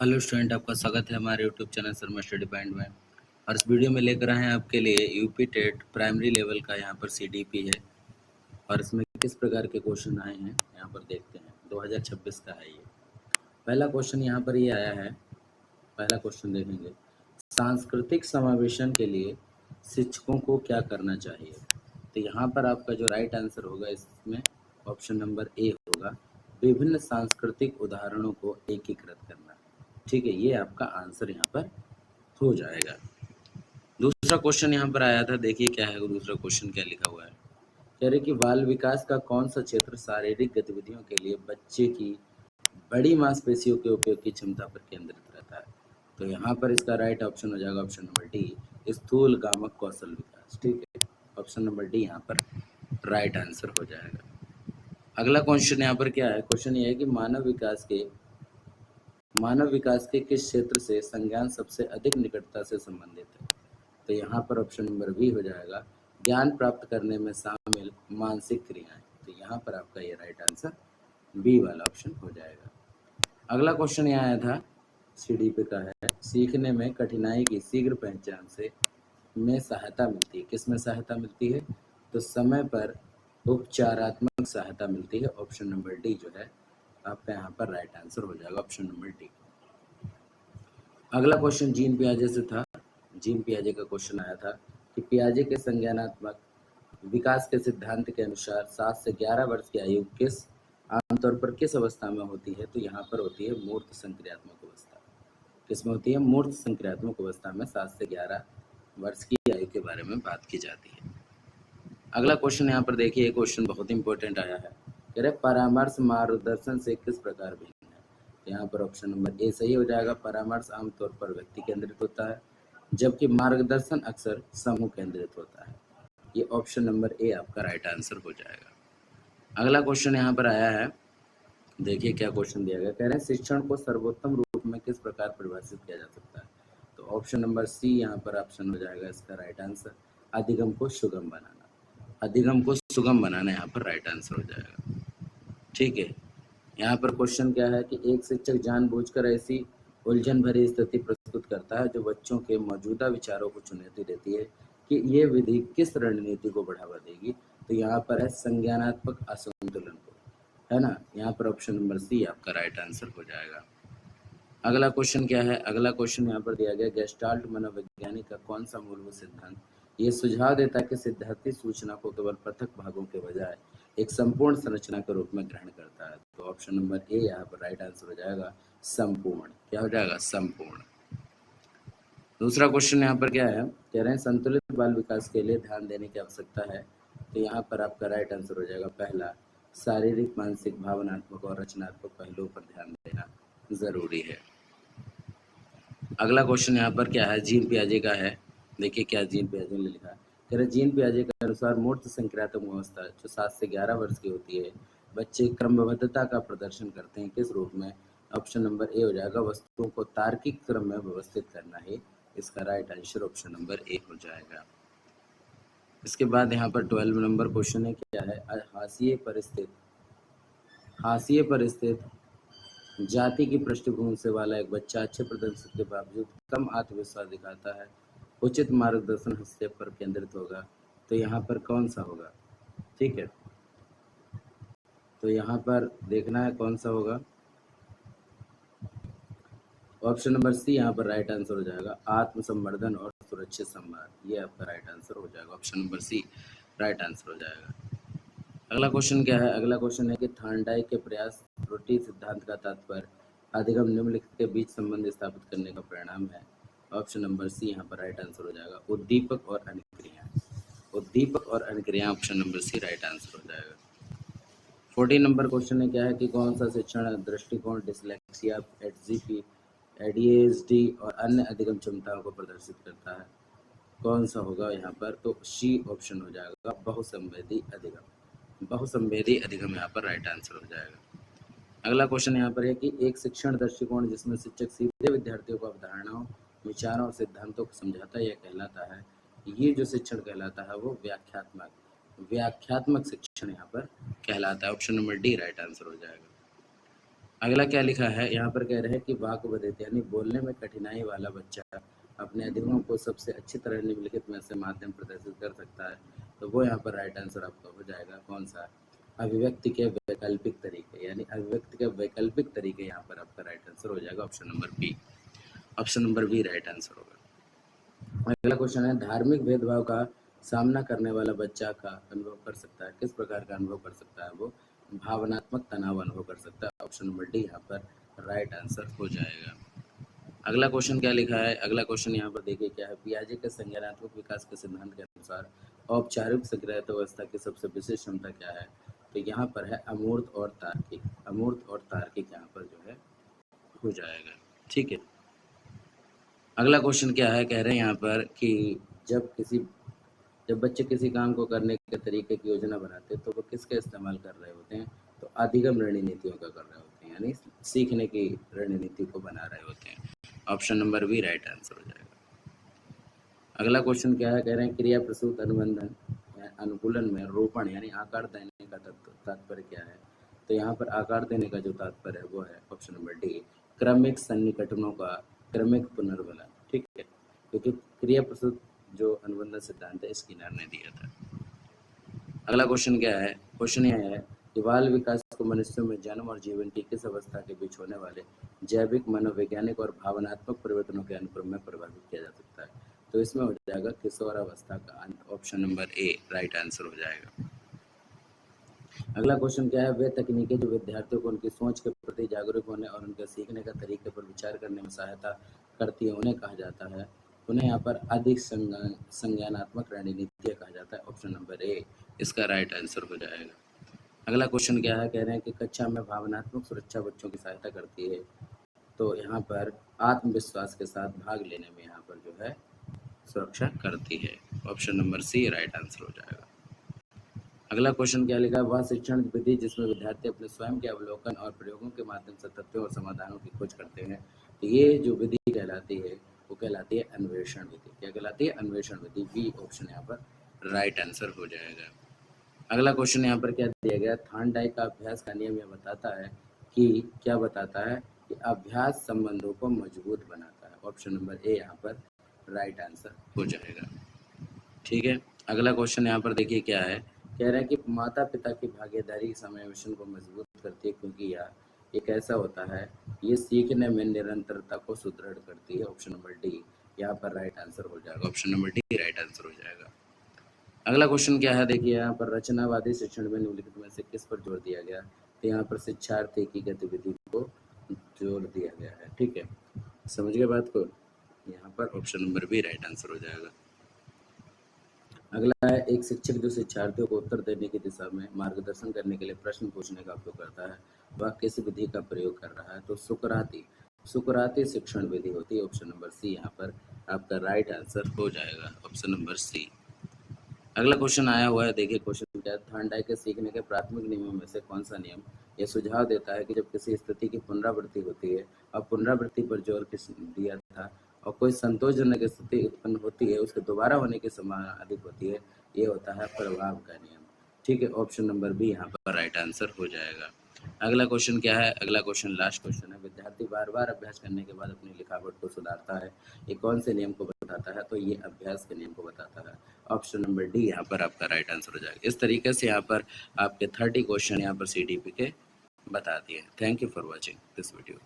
Hello student, आपका स्वागत है हमारे YouTube channel Sharma study point में। और इस वीडियो में लेकर आए हैं आपके लिए यूपी टेट प्राइमरी लेवल का यहाँ पर सीडीपी है और इसमें किस प्रकार के क्वेश्चन आए हैं यहाँ पर देखते हैं। 2026 का है ये। पहला क्वेश्चन यहाँ पर ये आया है। पहला क्वेश्चन देखेंगे, सांस्कृतिक समावेशन के लिए शिक्षकों को क्या करना चाहिए। तो यहाँ पर आपका जो राइट आंसर होगा इसमें ऑप्शन नंबर ए होगा, विभिन्न सांस्कृतिक उदाहरणों को एकीकृत करना। ठीक है, ये आपका आंसर यहाँ पर हो जाएगा। दूसरा क्वेश्चन यहाँ पर आया था, देखिए क्या है दूसरा क्वेश्चन क्या लिखा हुआ है। कह रहे कि बाल विकास का कौन सा क्षेत्र शारीरिक गतिविधियों के लिए बच्चे की बड़ी मांसपेशियों के उपयोग की क्षमता पर केंद्रित रहता है। तो यहाँ पर इसका राइट ऑप्शन हो जाएगा ऑप्शन नंबर डी, स्थूल गामक कौशल विकास। ठीक है, ऑप्शन नंबर डी यहाँ पर राइट आंसर हो जाएगा। अगला क्वेश्चन यहाँ पर क्या है, क्वेश्चन ये है कि मानव विकास के किस क्षेत्र से संज्ञान सबसे अधिक निकटता से संबंधित है। तो यहाँ पर ऑप्शन नंबर बी हो जाएगा, ज्ञान प्राप्त करने में शामिल मानसिक क्रियाएं। तो यहाँ पर आपका ये राइट आंसर बी वाला ऑप्शन हो जाएगा। अगला क्वेश्चन यहाँ आया था, सीडीपी का है, सीखने में कठिनाई की शीघ्र पहचान से में सहायता मिलती है। किस में सहायता मिलती है? तो समय पर उपचारात्मक सहायता मिलती है। ऑप्शन नंबर डी जो है आपका यहाँ पर राइट आंसर हो जाएगा, ऑप्शन नंबर डी। अगला क्वेश्चन जीन पियाजे से था। जीन पियाजे का क्वेश्चन आया था कि पियाजे के संज्ञानात्मक विकास के सिद्धांत के अनुसार 7 से 11 वर्ष की आयु आमतौर पर किस अवस्था में होती है। तो यहाँ पर होती है मूर्त संक्रियात्मक अवस्था। किस में होती है? मूर्त संक्रियात्मक अवस्था में 7 से 11 वर्ष की आयु के बारे में बात की जाती है। अगला क्वेश्चन यहाँ पर देखिए, क्वेश्चन बहुत इंपॉर्टेंट आया है। कह रहे परामर्श मार्गदर्शन से किस प्रकार भिन्न है। यहाँ पर ऑप्शन नंबर ए सही हो जाएगा। परामर्श आमतौर पर व्यक्ति केंद्रित होता है, जबकि मार्गदर्शन अक्सर समूह केंद्रित होता है। ये ऑप्शन नंबर ए आपका राइट आंसर हो जाएगा। अगला क्वेश्चन यहाँ पर आया है, देखिए क्या क्वेश्चन दिया गया। कह रहे हैं शिक्षण को सर्वोत्तम रूप में किस प्रकार परिभाषित किया जा सकता है। तो ऑप्शन नंबर सी यहाँ पर ऑप्शन हो जाएगा इसका राइट आंसर, अधिगम को सुगम बनाना। अधिगम को सुगम बनाना यहाँ पर राइट आंसर हो जाएगा। ठीक है, यहाँ पर क्वेश्चन क्या है कि एक शिक्षक जानबूझकर ऐसी उलझन भरी स्थिति प्रस्तुत करता है जो बच्चों के मौजूदा विचारों को चुनौती देती है कि ये विधि किस रणनीति को बढ़ावा देगी। तो यहाँ पर है संज्ञानात्मक असंतुलन को, है ना। यहाँ पर ऑप्शन नंबर सी आपका राइट आंसर हो जाएगा। अगला क्वेश्चन क्या है, अगला क्वेश्चन यहाँ पर दिया गया, गेस्टाल्ट मनोवैज्ञानिक का कौन सा मूलभूत सिद्धांत ये सुझाव देता है कि सिद्धांती सूचना को केवल पृथक भागों के बजाय एक संपूर्ण संरचना के रूप में ग्रहण करता है। तो ऑप्शन नंबर ए यहाँ पर राइट आंसर हो जाएगा, संपूर्ण। क्या हो जाएगा? संपूर्ण। दूसरा क्वेश्चन यहाँ पर क्या है, कह रहे हैं संतुलित बाल विकास के लिए ध्यान देने की आवश्यकता है। तो यहाँ पर आपका राइट आंसर हो जाएगा पहला, शारीरिक मानसिक भावनात्मक और रचनात्मक पहलुओं पर ध्यान देना जरूरी है। अगला क्वेश्चन यहाँ पर क्या है, जीन पियाजे का है। देखिए क्या जीन पियाजे ने लिखा है। कह रहे जीन पियाजे के अनुसार मूर्त संक्रियात्मक अवस्था जो 7 से 11 वर्ष की होती है, बच्चे क्रमबद्धता का प्रदर्शन करते हैं। किस रूप में? ऑप्शन नंबर ए हो जाएगा, वस्तुओं को तार्किक क्रम में व्यवस्थित करना ही इसका right answer option number A हो जाएगा। इसके बाद यहाँ पर 12 नंबर क्वेश्चन है, क्या है, हाशिए पर स्थित जाति की पृष्ठभूमि से वाला एक बच्चा अच्छे प्रदर्शन के बावजूद कम आत्मविश्वास दिखाता है, उचित मार्गदर्शन हस्तक्षेप पर केंद्रित होगा। तो यहाँ पर कौन सा होगा? ठीक है, तो यहाँ पर देखना है कौन सा होगा। ऑप्शन नंबर सी यहाँ पर राइट आंसर हो जाएगा, आत्मसंवर्धन और सुरक्षित संवाद। ये आपका राइट आंसर हो जाएगा, option number C right answer हो जाएगा। अगला क्वेश्चन क्या है, अगला क्वेश्चन है कि थार्नडाइक के प्रयास त्रुटि सिद्धांत का तात्पर्य अधिगम निम्नलिखित के बीच संबंध स्थापित करने का परिणाम है। ऑप्शन नंबर सी यहाँ पर राइट आंसर हो जाएगा, उद्दीपक और अनुक्रिया। उद्दीपक और अनुक्रिया, option number C right answer हो जाएगा। 14 नंबर क्वेश्चन है, क्या है कि कौन सा शिक्षण दृष्टिकोण डिसलेक्सिया, एचजीपी, एडीएचडी और अन्य अधिगम क्षमताओं को प्रदर्शित करता है। कौन सा होगा यहाँ पर? तो सी ऑप्शन हो जाएगा, बहुसंवेदी अधिगम। बहुसंवेदी अधिगम यहाँ पर राइट आंसर हो जाएगा। अगला क्वेश्चन यहाँ पर है कि एक शिक्षण दृष्टिकोण जिसमें शिक्षक सीधे विद्यार्थियों को अवधारणाओं, विचारों और सिद्धांतों को समझाता है, यह कहलाता है। ये जो शिक्षण कहलाता है वो व्याख्यात्मक शिक्षण यहाँ पर कहलाता है। Option number D right answer हो जाएगा। अगला क्या लिखा है, यहाँ पर कह रहे हैं कि वाक बधित यानी बोलने में कठिनाई वाला बच्चा अपने अधिगमों को सबसे अच्छी तरह निम्नलिखित में से माध्यम प्रदर्शित कर सकता है। तो वो यहाँ पर राइट आंसर आपका हो जाएगा कौन सा, अभिव्यक्ति के वैकल्पिक तरीके, यानी अभिव्यक्ति के वैकल्पिक तरीके यहाँ पर आपका राइट आंसर हो जाएगा option number B. Option number B right answer होगा। अगला क्वेश्चन है, धार्मिक भेदभाव का सामना करने वाला बच्चा का अनुभव कर सकता है, किस प्रकार का अनुभव कर सकता है, वो भावनात्मक तनाव अनुभव कर सकता है। ऑप्शन नंबर डी यहाँ पर राइट आंसर हो जाएगा। अगला क्वेश्चन क्या लिखा है, अगला क्वेश्चन यहाँ पर देखिए क्या है, पियाजे के संज्ञानात्मक विकास के सिद्धांत के अनुसार औपचारिक संग्रहित अवस्था की सबसे विशेष क्षमता क्या है। तो यहाँ पर है अमूर्त और तार्किक, अमूर्त और तार्किक यहाँ पर जो है हो जाएगा। ठीक है, अगला क्वेश्चन क्या है, कह रहे हैं यहाँ पर कि जब बच्चे किसी काम को करने के तरीके की योजना बनाते हैं तो वो किसका इस्तेमाल कर रहे होते हैं, तो अधिगम रणनीतियों का कर रहे होते हैं, यानी सीखने की रणनीति को बना रहे होते हैं। Option number B right answer हो जाएगा। अगला क्वेश्चन क्या है, कह रहे हैं क्रिया प्रसूत अनुबंधन अनुकूलन में रोपण यानी आकार देने का तात्पर्य क्या है। तो यहाँ पर आकार देने का जो तात्पर्य है वो है ऑप्शन नंबर डी, क्रमिक सन्निकटनों का क्रमिक पुनर्बलन। ठीक है, क्योंकि क्रिया प्रसूत जो अनुबंधन सिद्धांत है स्किनर ने दिया था। अगला क्वेश्चन क्या है, क्वेश्चन यह है कि बाल विकास को मनुष्यों में जन्म और जीवन की किस अवस्था के बीच होने वाले जैविक, मनोवैज्ञानिक और भावनात्मक परिवर्तनों के अनुक्रम में प्रभावित किया जा सकता है। तो इसमें हो जाएगा किशोर अवस्था का अंत। Option number A right answer हो जाएगा। अगला क्वेश्चन क्या है, वे तकनीकें जो विद्यार्थियों को उनकी सोच के प्रति जागरूक होने और उनके सीखने का तरीके पर विचार करने में सहायता करती है, उन्हें कहा जाता है। उन्हें यहाँ पर अधिक संज्ञानात्मक रणनीतियाँ कहा जाता है। ऑप्शन नंबर ए इसका राइट आंसर हो जाएगा। अगला क्वेश्चन क्या है, कह रहे हैं कि कक्षा में भावनात्मक सुरक्षा बच्चों की सहायता करती है। तो यहाँ पर आत्मविश्वास के साथ भाग लेने में यहाँ पर जो है सुरक्षा करती है। Option number C right answer हो जाएगा। अगला क्वेश्चन क्या लिखा है, वह शिक्षण विधि जिसमें विद्यार्थी अपने स्वयं के अवलोकन और प्रयोगों के माध्यम से तथ्यों और समाधानों की खोज करते हैं। तो ये जो विधि कहलाती है वो कहलाती है अन्वेषण विधि। क्या कहलाती है, अन्वेषण विधि। बी ऑप्शन यहाँ पर राइट आंसर हो जाएगा। अगला क्वेश्चन यहाँ पर क्या दिया गया, थॉर्नडाइक का अभ्यास का नियम यह बताता है कि क्या बताता है कि अभ्यास संबंधों को मजबूत बनाता है। ऑप्शन नंबर ए यहाँ पर राइट आंसर हो जाएगा। ठीक है, अगला क्वेश्चन यहाँ पर देखिए क्या है, कह रहे हैं कि माता पिता की भागीदारी समावेशन को मजबूत करती है क्योंकि यह एक ऐसा होता है, ये सीखने में निरंतरता को सुदृढ़ करती है। ऑप्शन नंबर डी यहाँ पर राइट आंसर हो जाएगा। Option number D right answer हो जाएगा। अगला क्वेश्चन क्या है, देखिए यहाँ पर रचनावादी शिक्षण में निम्नलिखित में से किस पर जोर दिया गया। तो यहाँ पर शिक्षार्थी की गतिविधि को जोर दिया गया है। ठीक है, समझ गए बात को, यहाँ पर option number B right answer हो जाएगा। अगला है, एक शिक्षक जो शिक्षार्थियों को उत्तर देने की दिशा में मार्गदर्शन करने के लिए प्रश्न पूछने का उपयोग करता है, वह किस विधि का प्रयोग कर रहा है। तो सुकराती शिक्षण विधि होती है। ऑप्शन नंबर सी यहाँ पर आपका राइट आंसर हो जाएगा। Option number C. अगला क्वेश्चन आया हुआ है, देखिए क्वेश्चन क्या है, थॉर्नडाइक के सीखने के प्राथमिक नियमों में से कौन सा नियम यह सुझाव देता है कि जब किसी स्थिति की पुनरावृत्ति होती है और पुनरावृत्ति पर जोर किस दिया था और कोई संतोषजनक स्थिति उत्पन्न होती है उसके दोबारा होने की संभावना अधिक होती है, ये होता है प्रभाव का नियम। ठीक है, ऑप्शन नंबर बी यहाँ पर राइट आंसर हो जाएगा। अगला क्वेश्चन क्या है, अगला क्वेश्चन लास्ट क्वेश्चन है, विद्यार्थी बार बार अभ्यास करने के बाद अपनी लिखावट को सुधारता है, ये कौन से नियम को बताता है। तो ये अभ्यास के नियम को बताता है। ऑप्शन नंबर डी यहाँ पर आपका राइट आंसर हो जाएगा। इस तरीके से यहाँ पर आपके 30 क्वेश्चन यहाँ पर CDP के बता दिए। Thank you for watching this video.